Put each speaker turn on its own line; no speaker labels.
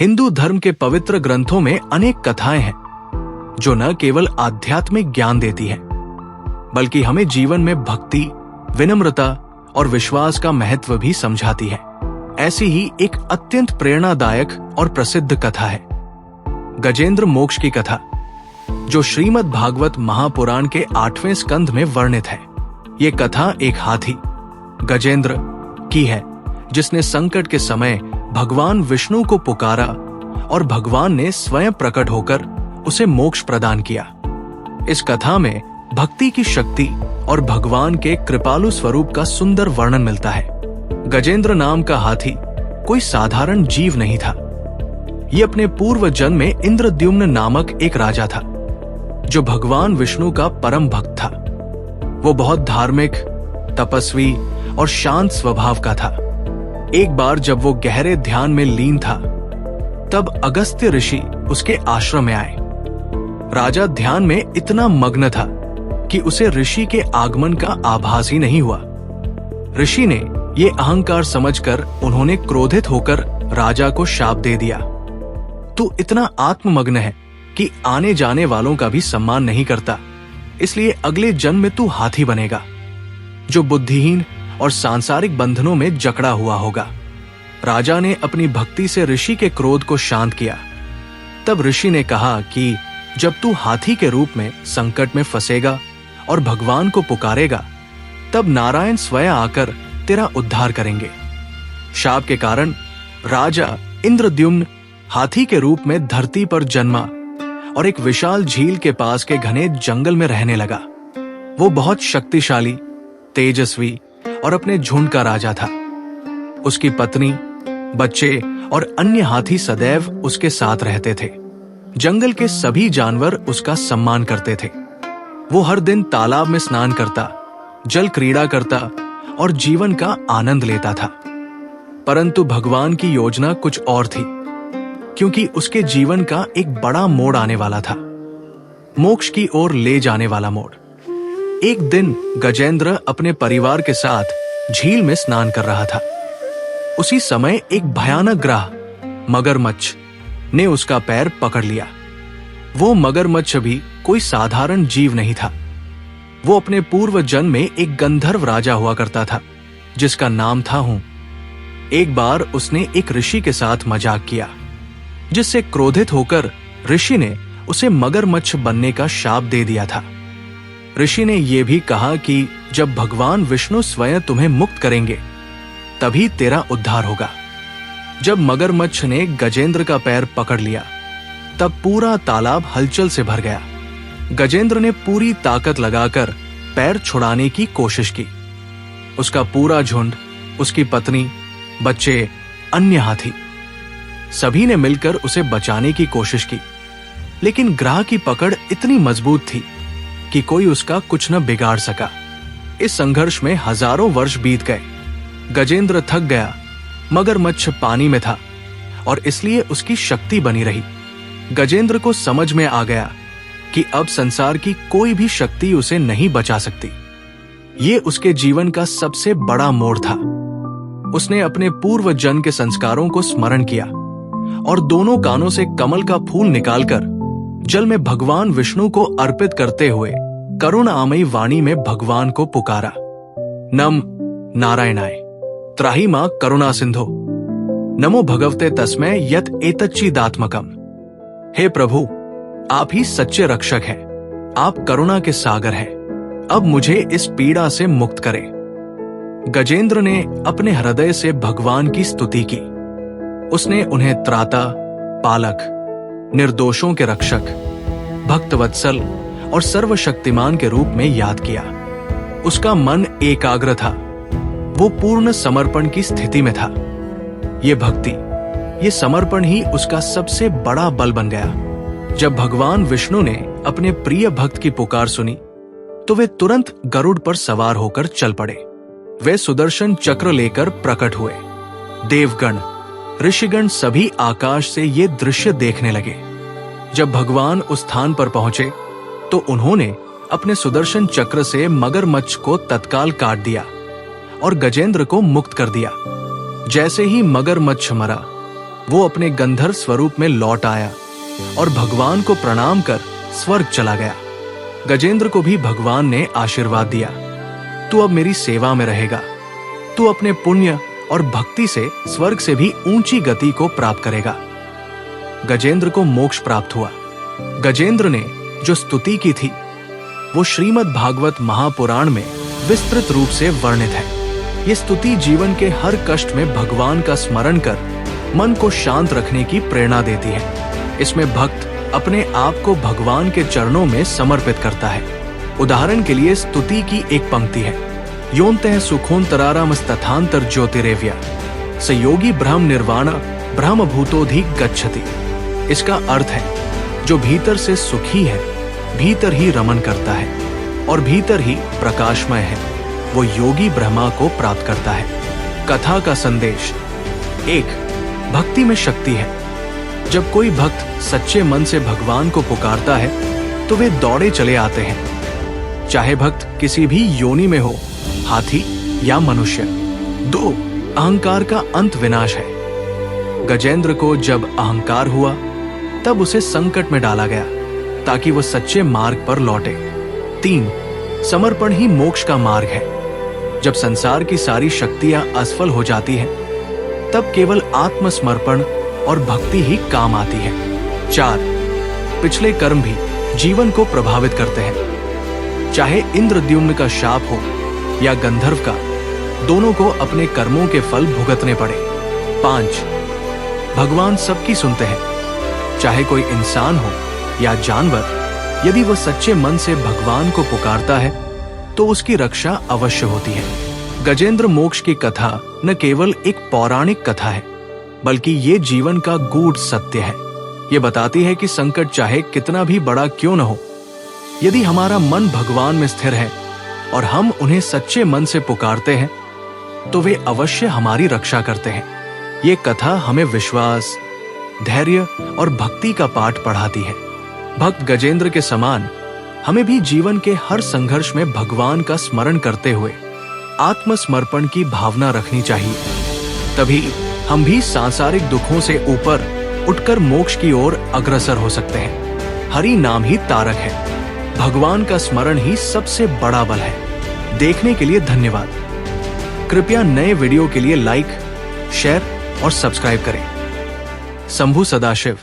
हिंदू धर्म के पवित्र ग्रंथों में अनेक कथाएं हैं जो न केवल आध्यात्मिक ज्ञान देती हैं, बल्कि हमें जीवन में भक्ति, विनम्रता और विश्वास का महत्व भी समझाती है। ऐसी ही एक अत्यंत प्रेरणादायक और प्रसिद्ध कथा है गजेंद्र मोक्ष की कथा, जो श्रीमद् भागवत महापुराण के 8वें स्कंध में वर्णित है। ये कथा एक हाथी गजेंद्र की है, जिसने संकट के समय भगवान विष्णु को पुकारा और भगवान ने स्वयं प्रकट होकर उसे मोक्ष प्रदान किया। इस कथा में भक्ति की शक्ति और भगवान के कृपालु स्वरूप का सुंदर वर्णन मिलता है। गजेंद्र नाम का हाथी कोई साधारण जीव नहीं था। ये अपने पूर्व जन्म में इंद्रद्युम्न नामक एक राजा था, जो भगवान विष्णु का परम भक्त था। वो बहुत धार्मिक, तपस्वी और शांत स्वभाव का था। एक बार जब वो गहरे ध्यान में लीन था, तब अगस्त्य ऋषि उसके आश्रम में आए। राजा ध्यान में इतना मग्न था कि उसे ऋषि के आगमन का आभास ही नहीं हुआ। ऋषि ने ये अहंकार समझकर उन्होंने क्रोधित होकर राजा को शाप दे दिया। तू इतना आत्ममग्न है कि आने जाने वालों का भी सम्मान नहीं करता, इसलिए अगले जन्म में तू हाथी बनेगा, जो बुद्धिहीन और सांसारिक बंधनों में जकड़ा हुआ होगा। राजा ने अपनी भक्ति से ऋषि के क्रोध को शांत किया। तब ऋषि ने कहा कि जब तू हाथी के रूप में संकट में फंसेगा और भगवान को पुकारेगा, तब नारायण स्वयं आकर तेरा उद्धार करेंगे। शाप के कारण राजा इंद्रद्युम्न हाथी के रूप में धरती पर जन्मा और एक विशाल झील के पास के घने जंगल में रहने लगा। वो बहुत शक्तिशाली, तेजस्वी और अपने झुंड का राजा था। उसकी पत्नी, बच्चे और अन्य हाथी सदैव उसके साथ रहते थे। जंगल के सभी जानवर उसका सम्मान करते थे। वो हर दिन तालाब में स्नान करता, जल क्रीड़ा करता और जीवन का आनंद लेता था। परंतु भगवान की योजना कुछ और थी, क्योंकि उसके जीवन का एक बड़ा मोड़ आने वाला था, मोक्ष की ओर ले जाने वाला मोड़। एक दिन गजेंद्र अपने परिवार के साथ झील में स्नान कर रहा था। उसी समय एक भयानक ग्राह मगरमच्छ ने उसका पैर पकड़ लिया। वो मगरमच्छ भी कोई साधारण जीव नहीं था। वो अपने पूर्व जन्म में एक गंधर्व राजा हुआ करता था, जिसका नाम था हूं। एक बार उसने एक ऋषि के साथ मजाक किया, जिससे क्रोधित होकर ऋषि ने उसे मगरमच्छ बनने का शाप दे दिया था। ऋषि ने यह भी कहा कि जब भगवान विष्णु स्वयं तुम्हें मुक्त करेंगे, तभी तेरा उद्धार होगा। जब मगरमच्छ ने गजेंद्र का पैर पकड़ लिया, तब पूरा तालाब हलचल से भर गया। गजेंद्र ने पूरी ताकत लगाकर पैर छुड़ाने की कोशिश की। उसका पूरा झुंड, उसकी पत्नी, बच्चे, अन्य हाथी, सभी ने मिलकर उसे बचाने की कोशिश की, लेकिन ग्राह की पकड़ इतनी मजबूत थी कि कोई उसका कुछ न बिगाड़ सका। इस संघर्ष में हजारों वर्ष बीत गए। गजेंद्र थक गया। मगरमच्छ पानी में था और इसलिए उसकी शक्ति बनी रही। गजेंद्र को समझ में आ गया कि अब संसार की कोई भी शक्ति उसे नहीं बचा सकती। ये उसके जीवन का सबसे बड़ा मोड़ था। उसने अपने पूर्व जन्म के संस्कारों को स्मरण किया और दोनों कानों से कमल का फूल निकालकर जल में भगवान विष्णु को अर्पित करते हुए करुणामयी वाणी में भगवान को पुकारा। नम नारायणाय त्राहि मां करुणा सिंधो नमो भगवते तस्मै यत एतच्चिदात्मकम्। हे प्रभु, आप ही सच्चे रक्षक हैं। आप करुणा के सागर हैं। अब मुझे इस पीड़ा से मुक्त करें। गजेंद्र ने अपने हृदय से भगवान की स्तुति की। उसने उन्हें त्राता, पालक, निर्दोषों के रक्षक, भक्तवत्सल और सर्वशक्तिमान के रूप में याद किया। उसका मन एकाग्र था। वो पूर्ण समर्पण की स्थिति में था। ये भक्ति, ये समर्पण ही उसका सबसे बड़ा बल बन गया। जब भगवान विष्णु ने अपने प्रिय भक्त की पुकार सुनी, तो वे तुरंत गरुड़ पर सवार होकर चल पड़े। वे सुदर्शन चक्र लेकर प्रकट हुए। देवगण, ऋषिगण सभी आकाश से ये दृश्य देखने लगे। जब भगवान उस स्थान पर पहुंचे, तो उन्होंने अपने सुदर्शन चक्र से मगरमच्छ को तत्काल काट दिया और गजेंद्र को मुक्त कर दिया। जैसे ही मगरमच्छ मरा, वो अपने गंधर्व स्वरूप में लौट आया और भगवान को प्रणाम कर स्वर्ग चला गया। गजेंद्र को भी भगवान ने आशीर्वाद दिया, तू अब मेरी सेवा में रहेगा। तू अपने पुण्य और भक्ति से स्वर्ग से भी ऊंची गति को प्राप्त करेगा। गजेंद्र को मोक्ष प्राप्त हुआ। गजेंद्र ने जो स्तुति की थी वो श्रीमद् भागवत महापुराण में विस्तृत रूप से वर्णित है। ये स्तुति जीवन के हर कष्ट में भगवान का स्मरण कर मन को शांत रखने की प्रेरणा देती है। इसमें भक्त अपने आप को भगवान के चरणों में समर्पित करता है। उदाहरण के लिए स्तुति की एक पंक्ति है, योन्तः सुखोन्तरारामस्तथान्तर ज्योतिरेव्य स योगी ब्रह्म निर्वाण ब्रह्म भूतोधि गच्छति। इसका अर्थ है, जो भीतर से सुखी है, भीतर ही रमन करता है और भीतर ही प्रकाशमय है, वो योगी ब्रह्मा को प्राप्त करता है। कथा का संदेश। 1. भक्ति में शक्ति है। जब कोई भक्त सच्चे मन से भगवान को पुकारता है तो वे दौड़े चले आते हैं, चाहे भक्त किसी भी योनि में हो, हाथी या मनुष्य। 2. अहंकार का अंत विनाश है। गजेंद्र को जब अहंकार हुआ तब उसे संकट में डाला गया ताकि वो सच्चे मार्ग पर लौटे। 3. समर्पण ही मोक्ष का मार्ग है। जब संसार की सारी शक्तियां असफल हो जाती हैं, तब केवल आत्मसमर्पण और भक्ति ही काम आती है। 4. पिछले कर्म भी जीवन को प्रभावित करते हैं। चाहे इंद्रद्युम्न का शाप हो या गंधर्व का, दोनों को अपने कर्मों के फल भुगतने पड़े। 5. भगवान सबकी सुनते हैं, चाहे कोई इंसान हो या जानवर। यदि वह सच्चे मन से भगवान को पुकारता है तो उसकी रक्षा अवश्य होती है। गजेंद्र मोक्ष की कथा न केवल एक पौराणिक कथा है, बल्कि ये जीवन का गूढ़ सत्य है। ये बताती है कि संकट चाहे कितना भी बड़ा क्यों न हो, यदि हमारा मन भगवान में स्थिर है और हम उन्हें सच्चे मन से पुकारते हैं तो वे अवश्य हमारी रक्षा करते हैं। ये कथा हमें विश्वास, धैर्य और भक्ति का पाठ पढ़ाती है। भक्त गजेंद्र के समान हमें भी जीवन के हर संघर्ष में भगवान का स्मरण करते हुए आत्मसमर्पण की भावना रखनी चाहिए। तभी हम भी सांसारिक दुखों से ऊपर उठकर मोक्ष की ओर अग्रसर हो सकते हैं। हरि नाम ही तारक है। भगवान का स्मरण ही सबसे बड़ा बल है। देखने के लिए धन्यवाद। कृपया नए वीडियो के लिए लाइक, शेयर और सब्सक्राइब करें। शंभू सदाशिव।